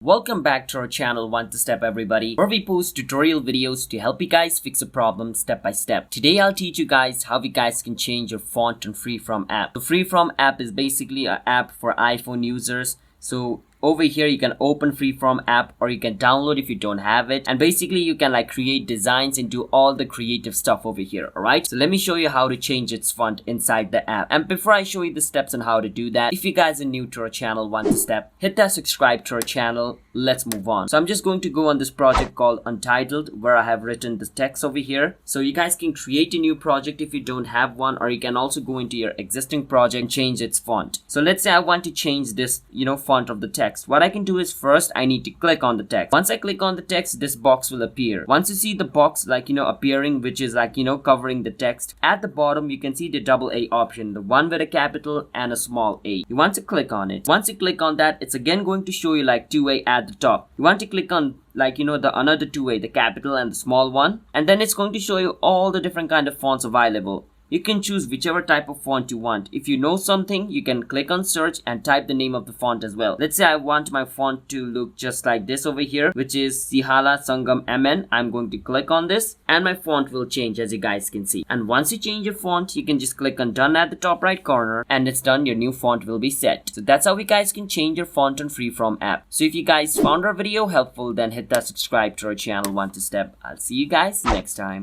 Welcome back to our channel One to Step everybody, where we post tutorial videos to help you guys fix a problem step by step. Today I'll teach you guys how you guys can change your font on Freeform app. The Freeform app is basically an app for iPhone users. So over here you can open Freeform app or you can download if you don't have it, and basically you can create designs and do all the creative stuff over here. Alright, so let me show you how to change its font inside the app. And before I show you the steps on how to do that, if you guys are new to our channel One to Step, hit that subscribe to our channel. Let's move on. So I'm just going to go on this project called Untitled, where I have written the text over here. So you guys can create a new project if you don't have one, or you can also go into your existing project and change its font. So let's say I want to change this font of the text. What I can do is, first I need to click on the text. Once I click on the text, this box will appear. Once you see the box appearing, which is covering the text, at the bottom you can see the double A option, the one with a capital and a small a. You want to click on it. Once you click on that, it's again going to show you 2A at the top. You want to click on the another 2A, the capital and the small one, and then it's going to show you all the different kind of fonts available. You can choose whichever type of font you want. If you know something, you can click on search and type the name of the font as well. Let's say I want my font to look just like this over here, which is Sihala Sangam MN. I'm going to click on this and my font will change, as you guys can see. And once you change your font, you can just click on done at the top right corner and it's done. Your new font will be set. So that's how you guys can change your font on Freeform app. So if you guys found our video helpful, then hit that subscribe to our channel One to Step. I'll see you guys next time.